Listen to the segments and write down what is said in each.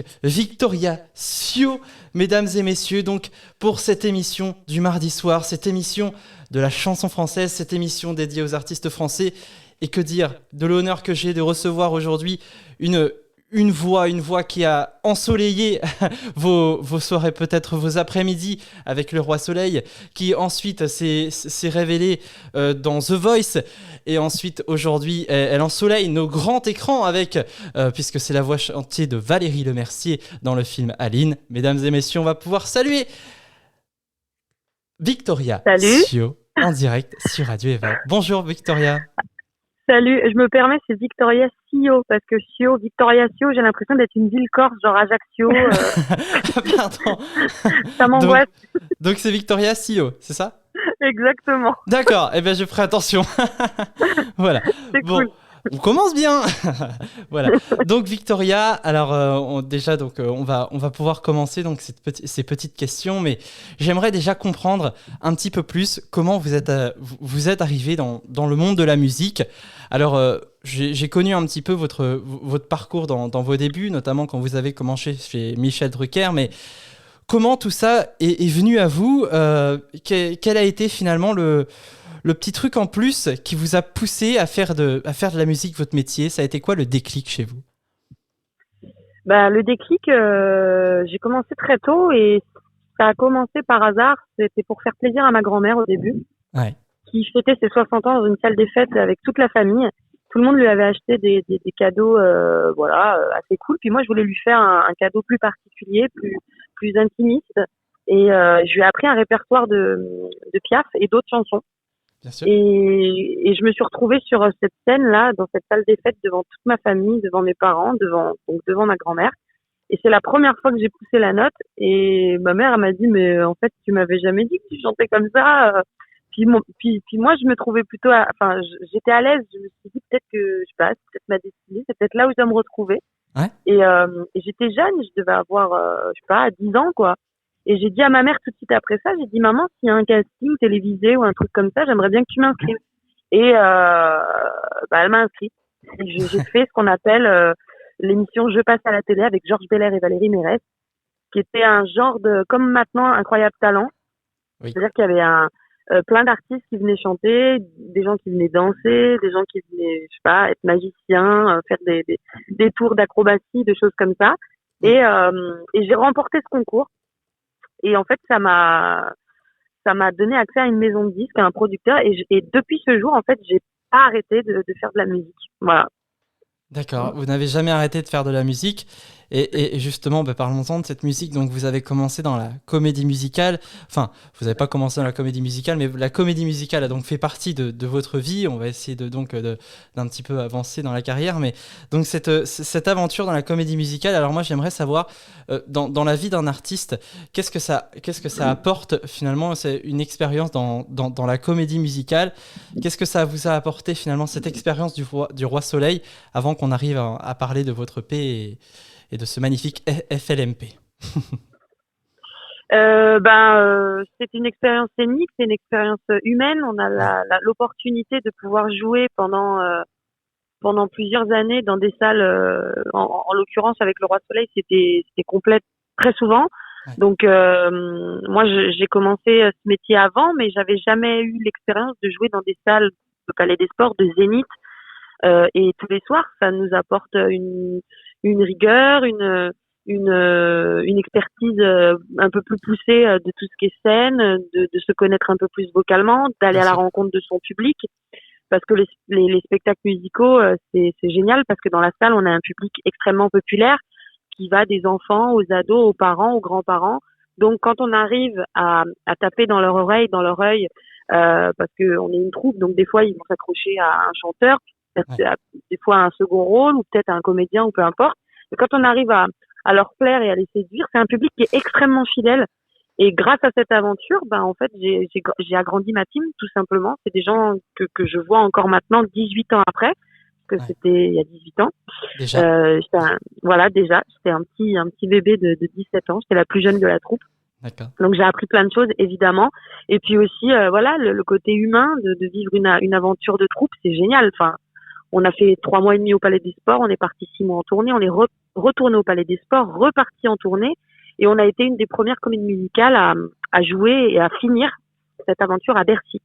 avec Victoria Sio, mesdames et messieurs, donc pour cette émission du mardi soir, cette émission de la chanson française, cette émission dédiée aux artistes français. Et que dire de l'honneur que j'ai de recevoir aujourd'hui une voix qui a ensoleillé vos soirées, peut-être vos après-midi avec le Roi Soleil, qui ensuite s'est révélée dans The Voice, et ensuite aujourd'hui elle ensoleille nos grands écrans avec, puisque c'est la voix chantée de Valérie Lemercier dans le film Aline. Mesdames et messieurs, on va pouvoir saluer Victoria Salut. Sio en direct sur Radio Eva. Bonjour Victoria. Salut, je me permets, c'est Victoria Sio, parce que Sio, Victoria Sio, j'ai l'impression d'être une ville corse, genre Ajaccio. Pardon. Ça m'angoisse. Donc c'est Victoria Sio, c'est ça ? Exactement. D'accord, eh bien je ferai attention. Voilà. C'est Bon, cool. on commence bien. Voilà. Donc Victoria, alors on va pouvoir commencer donc ces petites questions, mais j'aimerais déjà comprendre un petit peu plus comment vous êtes arrivé dans le monde de la musique. Alors j'ai connu un petit peu votre parcours dans vos débuts, notamment quand vous avez commencé chez Michel Drucker, mais comment tout ça est venu à vous ? Quel a été finalement le petit truc en plus qui vous a poussé à faire de la musique votre métier? Ça a été quoi le déclic chez vous? Bah, le déclic, j'ai commencé très tôt et ça a commencé par hasard. C'était pour faire plaisir à ma grand-mère au début, Ouais. qui fêtait ses 60 ans dans une salle des fêtes avec toute la famille. Tout le monde lui avait acheté des cadeaux, assez cool. Puis moi, je voulais lui faire un cadeau plus particulier, plus intimiste. Et je lui ai appris un répertoire de Piaf et d'autres chansons. Bien sûr. Et je me suis retrouvée sur cette scène-là, dans cette salle des fêtes, devant toute ma famille, devant mes parents, devant ma grand-mère. Et c'est la première fois que j'ai poussé la note. Et ma mère, elle m'a dit, mais en fait, tu m'avais jamais dit que tu chantais comme ça. Puis moi, je me trouvais plutôt, j'étais à l'aise. Je me suis dit peut-être que, je sais pas, c'est peut-être ma destinée, c'est peut-être là où je dois me retrouver. Ouais. Et j'étais jeune, je devais avoir, je sais pas, 10 ans, quoi. Et j'ai dit à ma mère tout de suite après ça, j'ai dit, maman, s'il y a un casting télévisé ou un truc comme ça, j'aimerais bien que tu m'inscrives. Et elle m'a inscrite. Et j'ai fait ce qu'on appelle l'émission Je passe à la télé avec Georges Belair et Valérie Mérès, qui était un genre de, comme maintenant, Incroyable Talent. Oui. C'est-à-dire qu'il y avait plein d'artistes qui venaient chanter, des gens qui venaient danser, des gens qui venaient, je sais pas, être magiciens, faire des tours d'acrobatie, des choses comme ça. Et j'ai remporté ce concours. Et en fait, ça m'a donné accès à une maison de disques, à un producteur. Et depuis ce jour, en fait, j'ai pas arrêté de faire de la musique. Voilà. D'accord, vous n'avez jamais arrêté de faire de la musique. Et justement, parlons-en de cette musique. Donc, vous avez commencé dans la comédie musicale. Enfin, vous n'avez pas commencé dans la comédie musicale, mais la comédie musicale a donc fait partie de votre vie. On va essayer d'un petit peu avancer dans la carrière. Mais donc, cette aventure dans la comédie musicale, alors moi, j'aimerais savoir, dans la vie d'un artiste, qu'est-ce que ça apporte finalement? C'est une expérience dans la comédie musicale. Qu'est-ce que ça vous a apporté finalement, cette expérience du Roi Soleil, avant qu'on arrive à parler de votre EP et de ce magnifique FLMP? C'est une expérience scénique, c'est une expérience humaine. On a l'opportunité de pouvoir jouer pendant plusieurs années dans des salles, en l'occurrence avec le Roi Soleil, c'était complet très souvent. Ouais. Donc moi j'ai commencé ce métier avant, mais j'avais jamais eu l'expérience de jouer dans des salles de Palais des Sports, de Zénith, et tous les soirs ça nous apporte une rigueur, une expertise un peu plus poussée de tout ce qui est scène, de se connaître un peu plus vocalement, d'aller à la rencontre de son public. Parce que les spectacles musicaux, c'est génial parce que dans la salle, on a un public extrêmement populaire qui va des enfants aux ados, aux parents, aux grands-parents. Donc, quand on arrive à taper dans leur oreille, dans leur œil, parce que on est une troupe, donc des fois, ils vont s'accrocher à un chanteur, des fois à un second rôle ou peut-être à un comédien ou peu importe. Et quand on arrive à leur plaire et à les séduire, c'est un public qui est extrêmement fidèle. Et grâce à cette aventure, en fait, j'ai agrandi ma team, tout simplement. C'est des gens que je vois encore maintenant, 18 ans après, parce que c'était il y a 18 ans. Déjà. J'étais un petit bébé de 17 ans. J'étais la plus jeune de la troupe. D'accord. Donc j'ai appris plein de choses, évidemment. Et puis aussi, le côté humain de vivre une aventure de troupe, c'est génial. Enfin, On a fait 3 mois et demi au Palais des Sports, on est parti 6 mois en tournée, on est retourné au Palais des Sports, reparti en tournée, et on a été une des premières comédies musicales à jouer et à finir cette aventure à Bercy.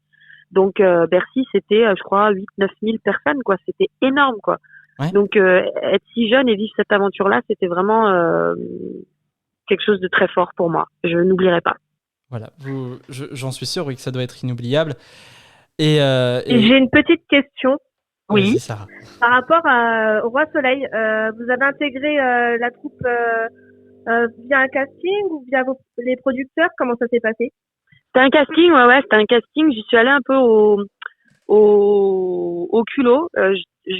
Donc Bercy, c'était, je crois, 8 9 000 personnes, quoi. C'était énorme, quoi. Ouais. Donc être si jeune et vivre cette aventure-là, c'était vraiment quelque chose de très fort pour moi. Je n'oublierai pas. Voilà, j'en suis sûr, oui, que ça doit être inoubliable. Et j'ai une petite question. Vas-y, Oui. Sarah. Par rapport au Roi Soleil, vous avez intégré la troupe via un casting ou via les producteurs? Comment ça s'est passé? C'était un casting, ouais, c'était un casting. J'y suis allée un peu au culot.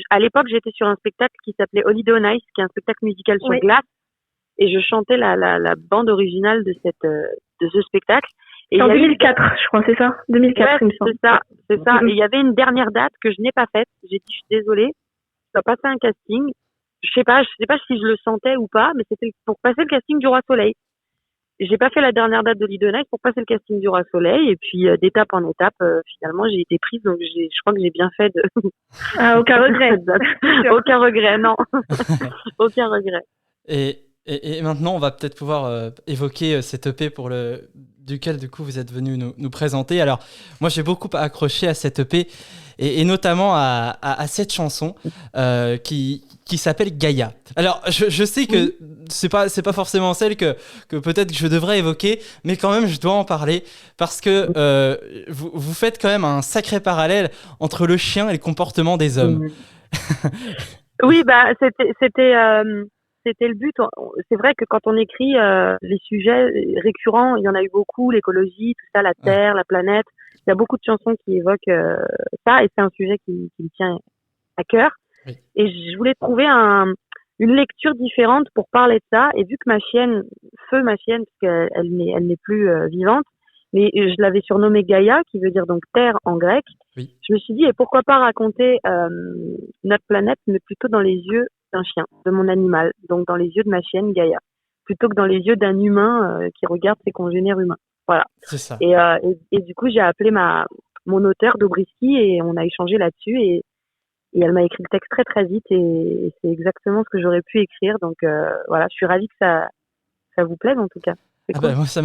À l'époque, j'étais sur un spectacle qui s'appelait Holiday on Ice, qui est un spectacle musical sur glace, et je chantais la bande originale de ce spectacle. Et en 2004, je crois, c'est ça? 2004, il me semble. C'est ça. Et il y avait une dernière date que je n'ai pas faite. J'ai dit, je suis désolée, je dois passer un casting. Je sais pas si je le sentais ou pas, mais c'était pour passer le casting du Roi Soleil. J'ai pas fait la dernière date de Holiday on Ice pour passer le casting du Roi Soleil, et puis d'étape en étape, finalement, j'ai été prise, donc je crois que j'ai bien fait de... Ah, aucun regret. Aucun regret, non. Aucun regret. Et maintenant, on va peut-être pouvoir évoquer cette EP duquel, du coup, vous êtes venu nous présenter. Alors, moi, j'ai beaucoup accroché à cette EP, et notamment à cette chanson qui s'appelle Gaïa. Alors, je sais que c'est pas forcément celle que peut-être que je devrais évoquer, mais quand même, je dois en parler, parce que vous faites quand même un sacré parallèle entre le chien et le comportement des hommes. Oui, bah, c'était le but. C'est vrai que quand on écrit les sujets récurrents, il y en a eu beaucoup, l'écologie, tout ça, la Terre, la planète. Il y a beaucoup de chansons qui évoquent ça, et c'est un sujet qui me tient à cœur. Oui. Et je voulais trouver une lecture différente pour parler de ça. Et vu que ma chienne, parce qu'elle n'est plus vivante, mais je l'avais surnommée Gaïa, qui veut dire donc terre en grec. Oui. Je me suis dit, et pourquoi pas raconter notre planète, mais plutôt dans les yeux d'un chien, de mon animal, donc dans les yeux de ma chienne Gaïa, plutôt que dans les yeux d'un humain qui regarde ses congénères humains. Voilà. C'est ça. Et du coup, j'ai appelé mon auteur Dobrisky, et on a échangé là-dessus, et elle m'a écrit le texte très très vite, et c'est exactement ce que j'aurais pu écrire. Donc voilà, je suis ravie que ça vous plaise en tout cas. Cool. Bah, moi, ça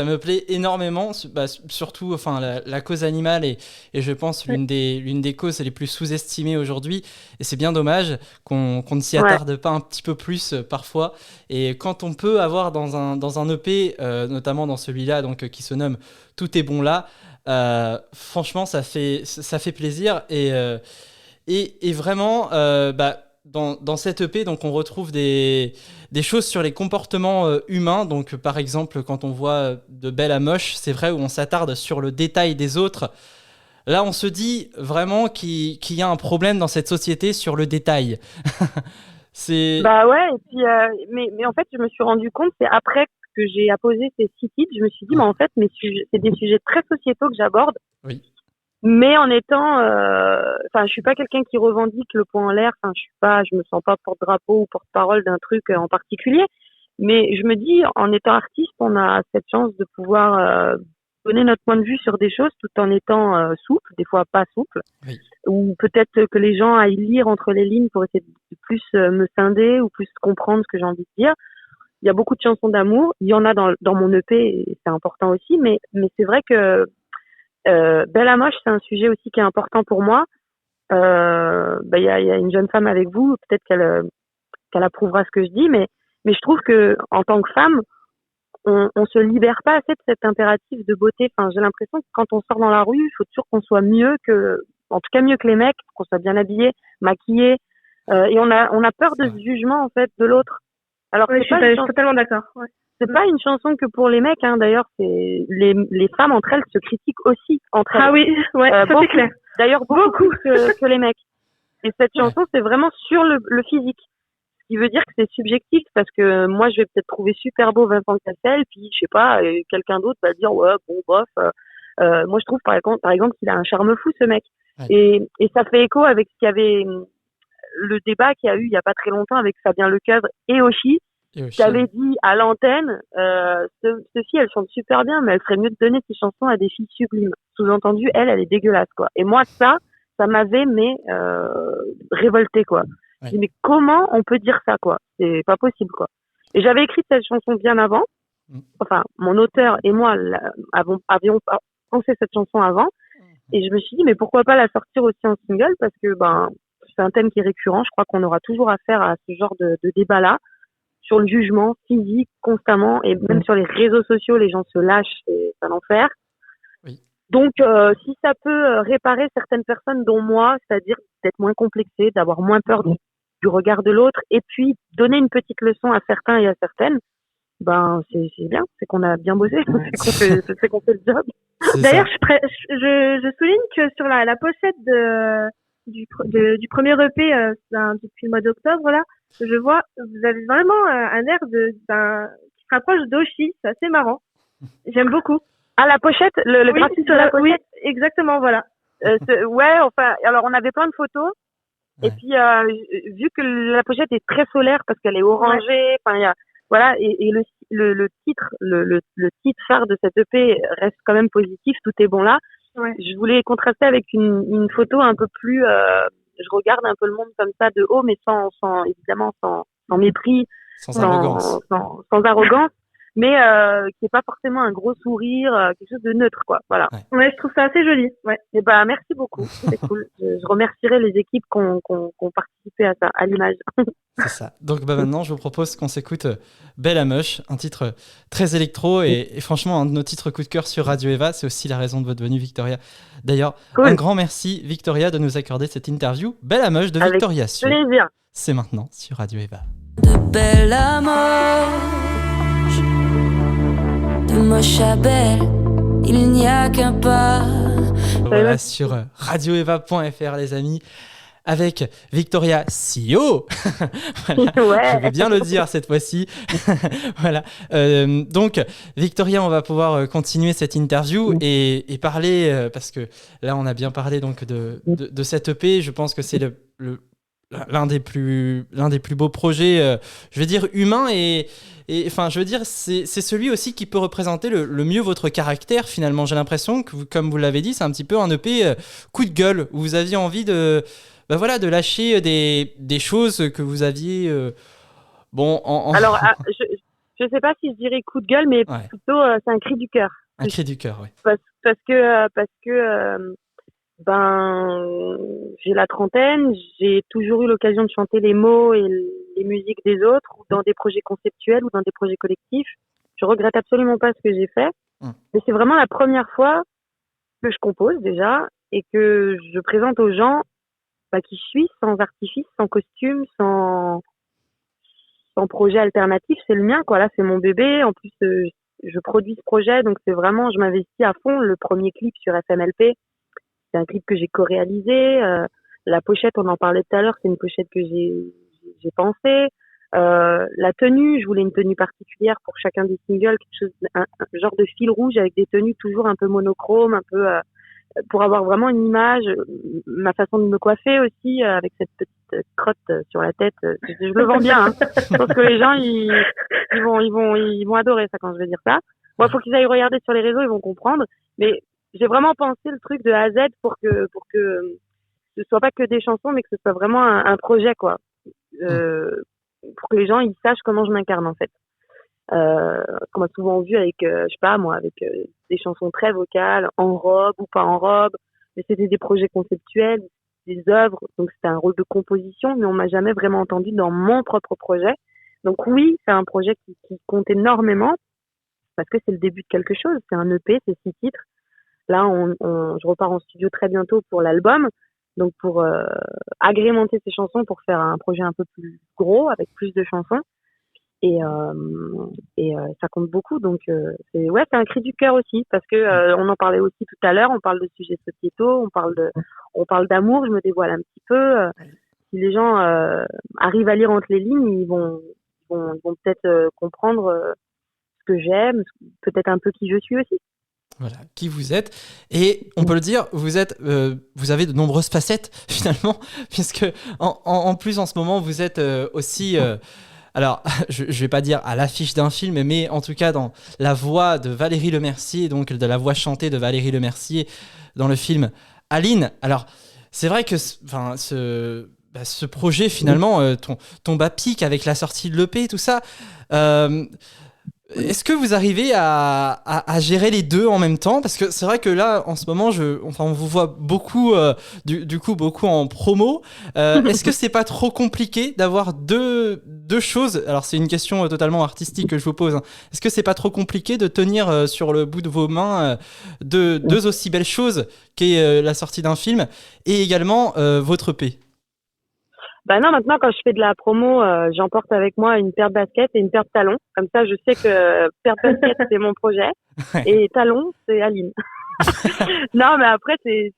me plaît énormément, surtout enfin, la cause animale est je pense, l'une des causes les plus sous-estimées aujourd'hui. Et c'est bien dommage qu'on ne s'y attarde pas un petit peu plus parfois. Et quand on peut avoir dans un EP, notamment dans celui-là, donc, qui se nomme Tout est bon là, franchement, ça fait plaisir. Et vraiment, dans cette EP, donc, on retrouve des choses sur les comportements humains. Donc, par exemple, quand on voit de belle à moche, c'est vrai, où on s'attarde sur le détail des autres. Là, on se dit vraiment qu'il y a un problème dans cette société sur le détail. Bah ouais, et puis, mais en fait, je me suis rendu compte, c'est après que j'ai apposé ces 6 titres, je me suis dit, mais en fait, c'est des sujets très sociétaux que j'aborde. Oui. Mais en étant, je suis pas quelqu'un qui revendique le poing en l'air. Je me sens pas porte-drapeau ou porte-parole d'un truc en particulier. Mais je me dis, en étant artiste, on a cette chance de pouvoir donner notre point de vue sur des choses tout en étant souple, des fois pas souple. Oui. Ou peut-être que les gens aillent lire entre les lignes pour essayer de plus me scinder ou plus comprendre ce que j'ai envie de dire. Il y a beaucoup de chansons d'amour. Il y en a dans mon EP, et c'est important aussi. Mais c'est vrai que Belle à moche, c'est un sujet aussi qui est important pour moi. Il y a une jeune femme avec vous, peut-être qu'elle approuvera ce que je dis, mais je trouve que en tant que femme, on se libère pas assez de cet impératif de beauté. Enfin, j'ai l'impression que quand on sort dans la rue, il faut toujours qu'on soit en tout cas mieux que les mecs, qu'on soit bien habillé, maquillé, et on a peur de ce jugement en fait de l'autre. Alors je suis totalement d'accord. Ouais. C'est pas une chanson que pour les mecs, hein. D'ailleurs, c'est les femmes entre elles se critiquent aussi entre elles. Ah oui, ouais, ça c'est clair. D'ailleurs, beaucoup que les mecs. Et cette chanson, c'est vraiment sur le physique. Ce qui veut dire que c'est subjectif, parce que moi, je vais peut-être trouver super beau Vincent Cassel, puis je sais pas, quelqu'un d'autre va dire ouais, bon, bof. Moi, je trouve par exemple qu'il a un charme fou, ce mec. Ouais. Et ça fait écho avec ce qu'il y avait le débat qu'il y a eu il y a pas très longtemps avec Fabien Lecoeuvre et Oshi, qui avait dit à l'antenne, ce fille, elle chante super bien, mais elle ferait mieux de donner ses chansons à des filles sublimes. Sous-entendu, elle est dégueulasse, quoi. Et moi, ça ça m'avait révolté quoi. Je dis mais comment on peut dire ça quoi? C'est pas possible quoi. Et j'avais écrit cette chanson bien avant. Enfin, mon auteur et moi avions pensé cette chanson avant. Et je me suis dit mais pourquoi pas la sortir aussi en single parce que c'est un thème qui est récurrent. Je crois qu'on aura toujours affaire à ce genre de débat là sur le jugement physique constamment et même sur les réseaux sociaux les gens se lâchent, c'est un enfer. Donc, si ça peut réparer certaines personnes, dont moi, c'est-à-dire d'être moins complexé, d'avoir moins peur du regard de l'autre, et puis donner une petite leçon à certains et à certaines, c'est bien, c'est qu'on a bien bossé, c'est qu'on fait le job. D'ailleurs, je souligne que sur la pochette du premier EP depuis le mois d'octobre, là, je vois, vous avez vraiment un air qui se rapproche d'Oshi, c'est assez marrant. J'aime beaucoup. Ah, la pochette, le graphisme de la pochette. Oui, exactement, voilà. Ouais, enfin, alors on avait plein de photos. Ouais. Et puis, vu que la pochette est très solaire parce qu'elle est orangée, enfin, voilà, et le titre, le titre phare de cette EP reste quand même positif, tout est bon là. Ouais. Je voulais contraster avec une photo un peu plus, je regarde un peu le monde comme ça de haut, mais évidemment, sans mépris, sans arrogance. Sans arrogance. Mais qui est pas forcément un gros sourire, quelque chose de neutre quoi. Voilà. Ouais, je trouve ça assez joli. Ouais. Et merci beaucoup, c'est cool. Je remercierai les équipes qui ont participé à ça, à l'image. C'est ça. Donc maintenant, je vous propose qu'on s'écoute Belle à Moche, un titre très électro et franchement un de nos titres coup de cœur sur Radio Eva. C'est aussi la raison de votre venue, Victoria. D'ailleurs, un grand merci Victoria de nous accorder cette interview. Belle à Moche de Victoria. Avec plaisir. C'est maintenant sur Radio Eva. De Belle à Moche. De moche à belle, il n'y a qu'un pas. Voilà, sur radioeva.fr les amis, avec Victoria CEO. Voilà, ouais. Je vais bien le dire cette fois-ci. Voilà. Donc, Victoria, on va pouvoir continuer cette interview et parler, parce que là, on a bien parlé donc de cette EP. Je pense que c'est l'un des plus beaux projets, je vais dire, humains et enfin, je veux dire, c'est celui aussi qui peut représenter le mieux votre caractère, finalement. J'ai l'impression que, comme vous l'avez dit, c'est un petit peu un EP coup de gueule, où vous aviez envie de lâcher des choses que vous aviez... Alors, je sais pas si je dirais coup de gueule, mais plutôt, c'est un cri du cœur. Un cri du cœur, oui. Parce que j'ai la trentaine, j'ai toujours eu l'occasion de chanter les mots et les musiques des autres, ou dans des projets conceptuels ou dans des projets collectifs. Je regrette absolument pas ce que j'ai fait, mais c'est vraiment la première fois que je compose déjà et que je présente aux gens qui je suis, sans artifice, sans costume, sans projet alternatif. C'est le mien, quoi. Là, c'est mon bébé. En plus, je produis ce projet, donc c'est vraiment, je m'investis à fond. Le premier clip sur FMLP, c'est un clip que j'ai co-réalisé. La pochette, on en parlait tout à l'heure, c'est une pochette que j'ai pensée. La tenue, je voulais une tenue particulière pour chacun des singles, un genre de fil rouge avec des tenues toujours un peu monochromes, un peu pour avoir vraiment une image. Ma façon de me coiffer aussi, avec cette petite crotte sur la tête, je le vends bien. Hein. Je pense que les gens ils vont adorer ça quand je vais dire ça. Bon, faut qu'ils aillent regarder sur les réseaux, ils vont comprendre. Mais j'ai vraiment pensé le truc de A à Z pour que ce soit pas que des chansons, mais que ce soit vraiment un projet, quoi. Pour que les gens ils sachent comment je m'incarne en fait. Qu'on m'a souvent vu avec, je sais pas moi, avec des chansons très vocales, en robe ou pas en robe, mais c'était des projets conceptuels, des œuvres, donc c'était un rôle de composition, mais on m'a jamais vraiment entendu dans mon propre projet. Donc oui, c'est un projet qui compte énormément parce que c'est le début de quelque chose. C'est un EP, c'est 6 titres. Là, je repars en studio très bientôt pour l'album. Donc pour agrémenter ces chansons, pour faire un projet un peu plus gros avec plus de chansons, et ça compte beaucoup. Donc c'est un cri du cœur aussi parce que on en parlait aussi tout à l'heure. On parle de sujets sociétaux, on parle d'amour. Je me dévoile un petit peu. Si les gens arrivent à lire entre les lignes, ils vont peut-être comprendre ce que j'aime, peut-être un peu qui je suis aussi. Voilà, qui vous êtes. Et on peut le dire, vous avez de nombreuses facettes, finalement, puisque en plus, en ce moment, vous êtes aussi... alors, je ne vais pas dire à l'affiche d'un film, mais en tout cas dans la voix de Valérie Lemercier, donc de la voix chantée de Valérie Lemercier dans le film Aline. Alors, c'est vrai que ce projet, finalement, tombe à pic avec la sortie de l'EP et tout ça. Euh, Est-ce que vous arrivez à gérer les deux en même temps? Parce que c'est vrai que là, en ce moment, on vous voit beaucoup, du coup, beaucoup en promo. Est-ce que c'est pas trop compliqué d'avoir deux choses? Alors, c'est une question totalement artistique que je vous pose, hein. Est-ce que c'est pas trop compliqué de tenir sur le bout de vos mains deux aussi belles choses qu'est la sortie d'un film et également votre EP? Bah non, maintenant quand je fais de la promo, j'emporte avec moi une paire de baskets et une paire de talons. Comme ça, je sais que paire de baskets c'est mon projet et talons c'est Aline. Non, mais après c'est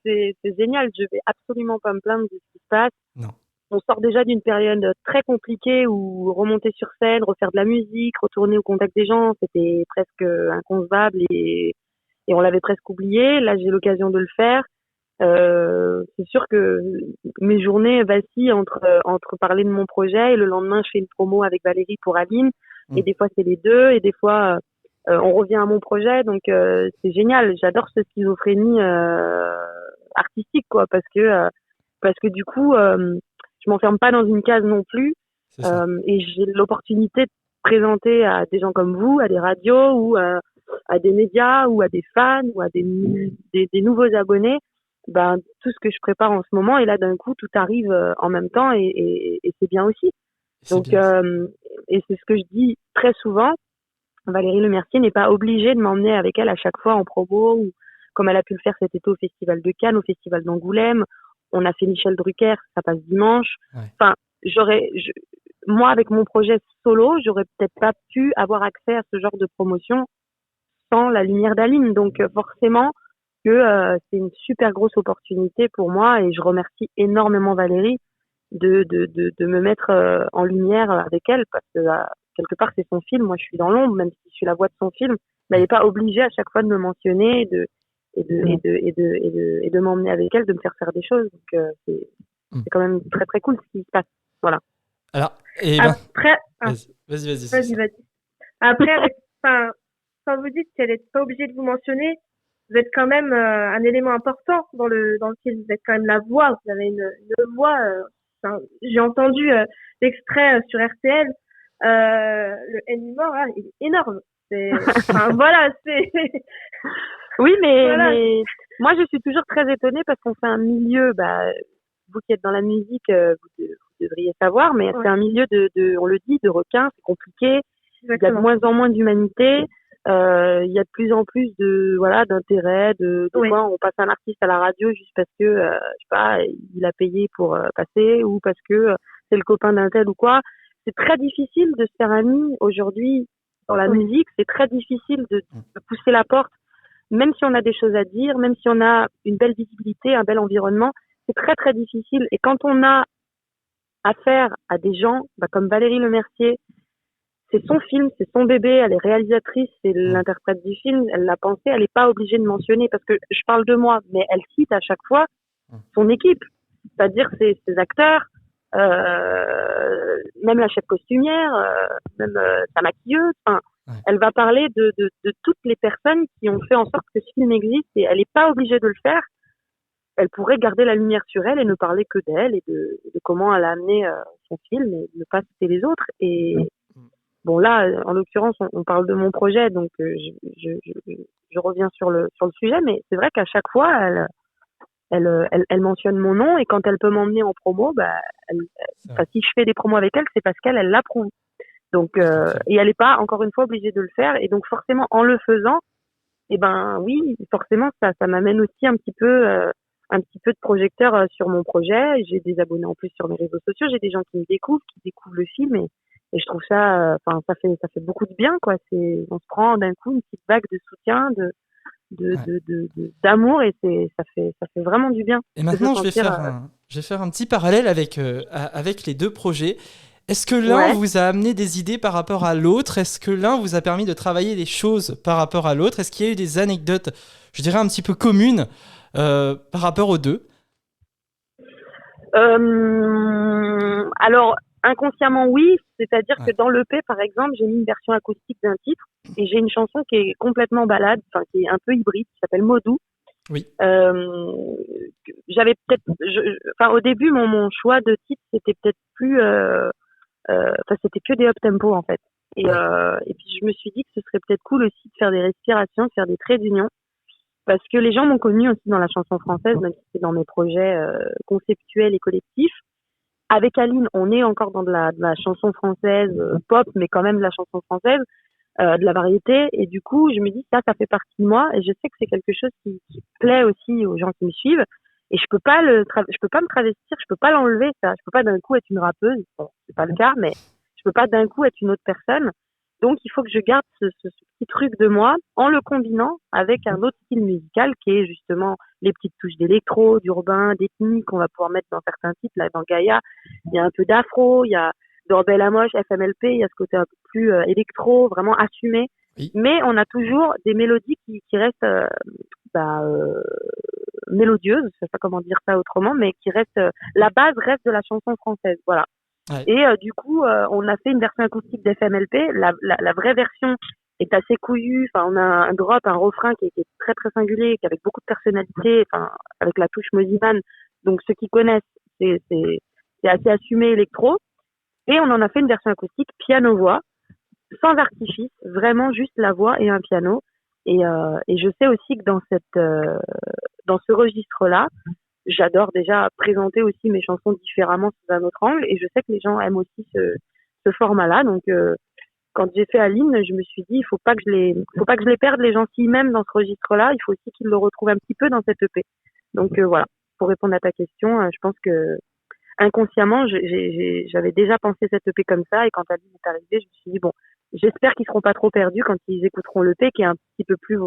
génial. Je vais absolument pas me plaindre de ce qui se passe. Non. On sort déjà d'une période très compliquée où remonter sur scène, refaire de la musique, retourner au contact des gens, c'était presque inconcevable et on l'avait presque oublié. Là, j'ai l'occasion de le faire. C'est sûr que mes journées vacillent entre parler de mon projet et le lendemain je fais une promo avec Valérie pour Aline et des fois c'est les deux et des fois on revient à mon projet donc c'est génial. J'adore ce schizophrénie artistique quoi parce que du coup je m'enferme pas dans une case non plus et j'ai l'opportunité de présenter à des gens comme vous, à des radios ou à des médias ou à des fans ou à des nouveaux abonnés. Ben, tout ce que je prépare en ce moment et là d'un coup tout arrive en même temps et c'est bien aussi. Donc et c'est ce que je dis très souvent, Valérie Lemercier n'est pas obligée de m'emmener avec elle à chaque fois en promo ou comme elle a pu le faire cet été au Festival de Cannes, au Festival d'Angoulême. On a fait Michel Drucker, ça passe dimanche. Ouais. Enfin, moi avec mon projet solo, j'aurais peut-être pas pu avoir accès à ce genre de promotion sans la lumière d'Aline. Donc forcément que c'est une super grosse opportunité pour moi et je remercie énormément Valérie de me mettre en lumière avec elle parce que quelque part c'est son film, moi je suis dans l'ombre même si je suis la voix de son film, mais elle n'est pas obligée à chaque fois de me mentionner et de m'emmener avec elle, de me faire faire des choses. Donc c'est quand même très très cool ce qui se passe. Voilà. Alors, Après, vas-y. Après, enfin, quand vous dites qu'elle n'est pas obligée de vous mentionner, vous êtes quand même un élément important dans le film. Vous êtes quand même la voix. Vous avez une voix. J'ai entendu l'extrait sur RTL. Le N mort, là, il est énorme. Voilà, c'est. Oui, mais moi je suis toujours très étonnée parce qu'on fait un milieu. Vous qui êtes dans la musique, vous devriez savoir, mais c'est un milieu on le dit, de requins. C'est compliqué. Exactement. Il y a de moins en moins d'humanité. Il y a de plus en plus d'intérêt fois on passe un artiste à la radio juste parce que je sais pas, il a payé pour passer ou parce que c'est le copain d'un tel ou quoi. C'est très difficile de se faire ami aujourd'hui dans la musique, c'est très difficile de pousser la porte même si on a des choses à dire, même si on a une belle visibilité, un bel environnement, c'est très très difficile et quand on a affaire à des gens comme Valérie Lemercier, c'est son film, c'est son bébé, elle est réalisatrice, c'est l'interprète du film, elle l'a pensé, elle n'est pas obligée de mentionner parce que je parle de moi, mais elle cite à chaque fois son équipe, c'est-à-dire ses acteurs, même la chef costumière, même sa maquilleuse, elle va parler de toutes les personnes qui ont fait en sorte que ce film existe et elle n'est pas obligée de le faire. Elle pourrait garder la lumière sur elle et ne parler que d'elle et de comment elle a amené son film et ne pas citer les autres. Et bon là, en l'occurrence, on parle de mon projet, donc je reviens sur le sujet, mais c'est vrai qu'à chaque fois, elle mentionne mon nom et quand elle peut m'emmener en promo, si je fais des promos avec elle, c'est parce qu'elle l'approuve. Donc et elle n'est pas encore une fois obligée de le faire et donc forcément en le faisant, oui, forcément ça m'amène aussi un petit peu de projecteur sur mon projet. J'ai des abonnés en plus sur mes réseaux sociaux, j'ai des gens qui me découvrent, qui découvrent le film et je trouve ça, ça fait beaucoup de bien quoi. On se prend d'un coup une petite vague de soutien, d'amour et ça fait vraiment du bien. Et maintenant je vais faire un petit parallèle avec les deux projets. Est-ce que l'un vous a amené des idées par rapport à l'autre? Est-ce que l'un vous a permis de travailler des choses par rapport à l'autre? Est-ce qu'il y a eu des anecdotes, je dirais un petit peu communes par rapport aux deux? Alors inconsciemment oui, c'est-à-dire que dans l'EP par exemple, j'ai mis une version acoustique d'un titre et j'ai une chanson qui est complètement balade, qui est un peu hybride, qui s'appelle Modou, Oui. J'avais peut-être, enfin, au début, mon choix de titre, c'était peut-être plus, enfin, c'était que des up tempo en fait. Ouais. Et puis je me suis dit que ce serait peut-être cool aussi de faire des respirations, de faire des traits d'union, parce que les gens m'ont connue aussi dans la chanson française, même si c'est dans mes projets conceptuels et collectifs. Avec Aline, on est encore dans de la chanson française pop, mais quand même de la chanson française, de la variété. Et du coup, je me dis ça fait partie de moi, et je sais que c'est quelque chose qui plaît aussi aux gens qui me suivent. Et je peux pas me travestir, je peux pas l'enlever ça. Je peux pas d'un coup être une rappeuse, bon, c'est pas le cas, mais je peux pas d'un coup être une autre personne. Donc il faut que je garde ce petit truc de moi en le combinant avec un autre style musical qui est justement les petites touches d'électro, d'urbain, d'ethnique qu'on va pouvoir mettre dans certains titres. Là, dans Gaïa, il y a un peu d'afro, il y a dans Belle Hamoche, FMLP, il y a ce côté un peu plus électro, vraiment assumé. Oui. Mais on a toujours des mélodies qui restent bah, mélodieuses, je sais pas comment dire ça autrement, mais qui restent la base reste de la chanson française, voilà. Ouais. Et du coup, on a fait une version acoustique d'FMLP. La vraie version est assez couillue. Enfin, on a un drop, un refrain qui est très très singulier, qui avec beaucoup de personnalité, enfin, avec la touche Moziman. Donc ceux qui connaissent, c'est assez assumé électro. Et on en a fait une version acoustique piano-voix, sans artifice, vraiment juste la voix et un piano. Et je sais aussi que dans ce registre-là, j'adore déjà présenter aussi mes chansons différemment sous un autre angle, et je sais que les gens aiment aussi ce format-là. Donc quand j'ai fait Aline, je me suis dit il faut pas que je les perde les gens s'ils m'aiment dans ce registre-là, il faut aussi qu'ils le retrouvent un petit peu dans cette EP. Donc voilà, pour répondre à ta question, je pense que inconsciemment j'avais déjà pensé cette EP comme ça, et quand Aline est arrivée, je me suis dit bon, j'espère qu'ils seront pas trop perdus quand ils écouteront l'EP qui est un petit peu plus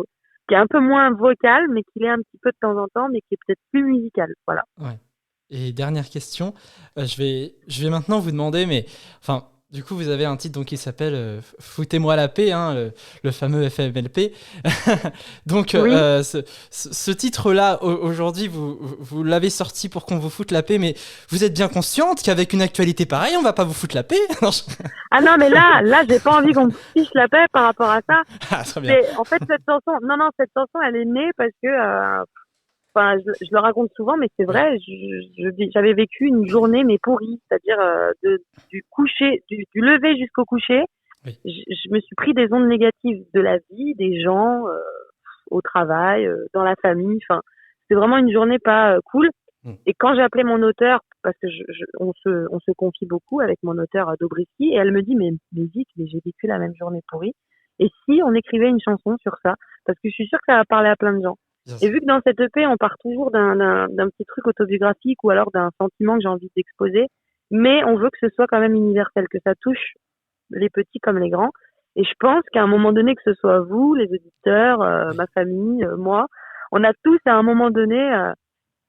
qui est un peu moins vocal, mais qui l'est un petit peu de temps en temps, mais qui est peut-être plus musical. Voilà. Ouais. Et dernière question, je vais maintenant vous demander, mais enfin, du coup, vous avez un titre donc qui s'appelle Foutez-moi la paix, hein, le fameux FMLP. Donc, Oui. ce titre-là, aujourd'hui, vous l'avez sorti pour qu'on vous foute la paix, mais vous êtes bien consciente qu'avec une actualité pareille, on va pas vous foutre la paix? Non, Ah non, mais là, j'ai pas envie qu'on me fiche la paix par rapport à ça. Ah, très bien. En fait, cette chanson, elle est née parce que, enfin, je le raconte souvent, mais c'est vrai, j'avais vécu une journée mais pourrie, c'est-à-dire du coucher, du lever jusqu'au coucher. Oui. Je me suis pris des ondes négatives de la vie, des gens, au travail, dans la famille. Enfin, c'était vraiment une journée pas cool. Et quand j'ai appelé mon auteur, parce que on se confie beaucoup avec mon auteur Dobrisky, et elle me dit mais vite, mais j'ai vécu la même journée pourrie. Et si on écrivait une chanson sur ça, parce que je suis sûre que ça va parler à plein de gens. Et vu que dans cette EP, on part toujours d'un petit truc autobiographique ou alors d'un sentiment que j'ai envie d'exposer, mais on veut que ce soit quand même universel, que ça touche les petits comme les grands. Et je pense qu'à un moment donné, que ce soit vous, les auditeurs, ma famille, moi, on a tous à un moment donné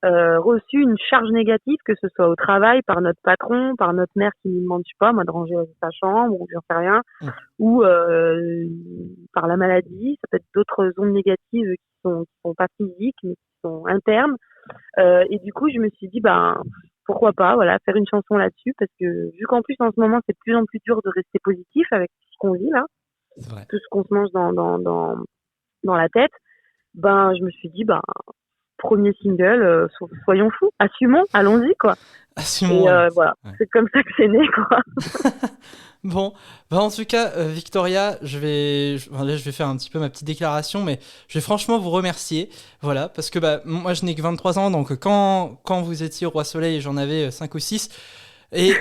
reçu une charge négative, que ce soit au travail, par notre patron, par notre mère qui nous demande, je sais pas, moi, de ranger sa chambre, ou j'en sais rien, ou par la maladie. Ça peut être d'autres ondes négatives qui sont pas physiques, mais qui sont internes. Et du coup, je me suis dit, ben, pourquoi pas, voilà, faire une chanson là-dessus, parce que vu qu'en plus, en ce moment, c'est de plus en plus dur de rester positif avec tout ce qu'on vit là, tout ce qu'on se mange dans la tête, ben, je me suis dit, ben, premier single, soyons fous, assumons, allons-y, quoi. Assumons. Et voilà, c'est comme ça que c'est né, quoi. Bon, bah en tout cas, Victoria, je vais faire un petit peu ma petite déclaration, mais je vais franchement vous remercier, voilà, parce que bah, moi je n'ai que 23 ans, donc quand vous étiez au Roi Soleil, j'en avais 5 ou 6, et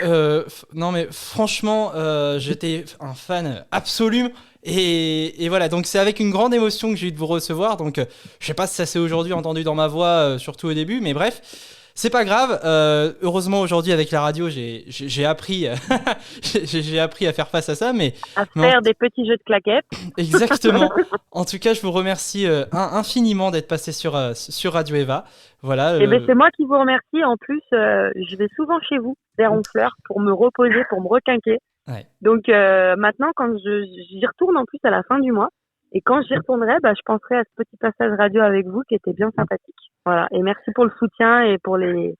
non mais franchement, j'étais un fan absolu, et voilà, donc c'est avec une grande émotion que j'ai eu de vous recevoir, donc je sais pas si ça s'est aujourd'hui entendu dans ma voix, surtout au début, mais bref. C'est pas grave. Heureusement aujourd'hui avec la radio, j'ai appris, j'ai appris à faire face à ça, mais à faire des petits jeux de claquettes. Exactement. En tout cas, je vous remercie infiniment d'être passé sur Radio Eva. Voilà. Et ben c'est moi qui vous remercie. En plus, je vais souvent chez vous, vers Honfleur, pour me reposer, pour me requinquer. Ouais. Donc maintenant, quand j'y retourne en plus à la fin du mois, et quand j'y retournerai, bah, je penserai à ce petit passage radio avec vous qui était bien sympathique. Voilà. Et merci pour le soutien et pour les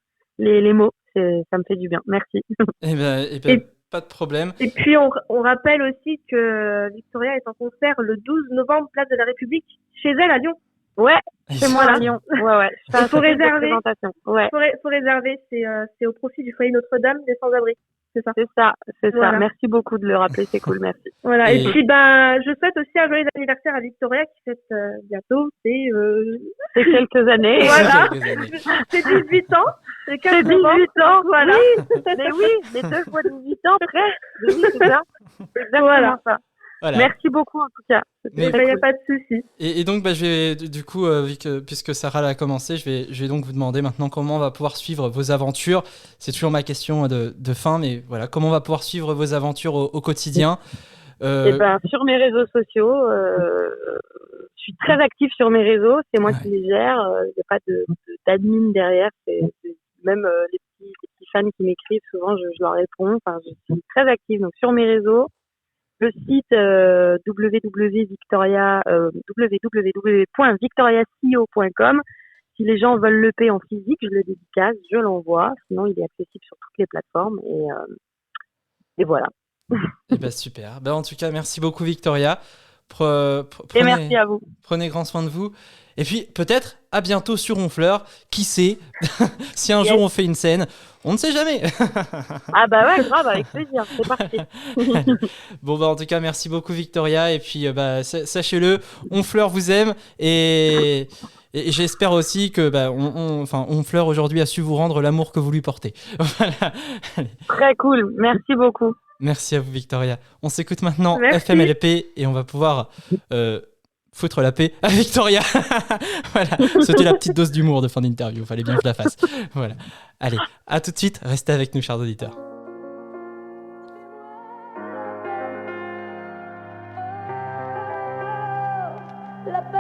mots. Ça me fait du bien. Merci. Eh ben, pas de problème. Et puis, on rappelle aussi que Victoria est en concert le 12 novembre, place de la République, chez elle à Lyon. Ouais, c'est moi Voilà. à Lyon. Ouais. Je fais Il un faut spectacle de réserver. présentation. Ouais, Faut réserver, c'est au profit du foyer Notre-Dame des sans-abri. C'est ça. c'est ça. Voilà. Merci beaucoup de le rappeler, c'est cool, merci. Voilà. Et Et- puis, je souhaite aussi un joyeux anniversaire à Victoria qui fête bientôt. C'est quelques années. Voilà. quelques années. C'est 18 ans. C'est 15 C'est 18 ans. Voilà. Mais oui, les 2 fois 18 ans, presque. Oui, c'est ça. C'est exactement Voilà. ça. Voilà. Merci beaucoup, en tout cas. Mais- Il n'y a pas de souci. Et donc, je vais, du coup, puisque Sarah l'a commencé, je vais donc vous demander maintenant comment on va pouvoir suivre vos aventures. C'est toujours ma question de fin, mais voilà, comment on va pouvoir suivre vos aventures au quotidien. Eh ben, sur mes réseaux sociaux, je suis très active sur mes réseaux. C'est moi qui les gère. Il n'y a pas d'admin derrière. Même les petits fans qui m'écrivent, souvent, je leur réponds. Enfin, je suis très active. Donc, sur mes réseaux, le site www.victoriaco.com. Si les gens veulent l'EP en physique, je le dédicace, je l'envoie. Sinon, il est accessible sur toutes les plateformes. Et voilà. Eh ben, super. En tout cas, merci beaucoup, Victoria. Et merci à vous. Prenez grand soin de vous. Et puis, peut-être, à bientôt sur Honfleur. Qui sait si un jour on fait une scène, on ne sait jamais. Ah bah ouais, grave, avec plaisir. C'est parti. Bon, en tout cas, merci beaucoup, Victoria. Et puis, sachez-le, Honfleur vous aime. Et j'espère aussi que Honfleur aujourd'hui a su vous rendre l'amour que vous lui portez. Voilà. Allez. Très cool. Merci beaucoup. Merci à vous, Victoria. On s'écoute maintenant Merci. FMLP et on va pouvoir foutre la paix à Victoria. Voilà, c'était la petite dose d'humour de fin d'interview. Fallait bien que je la fasse. Voilà. Allez, à tout de suite. Restez avec nous, chers auditeurs. La paix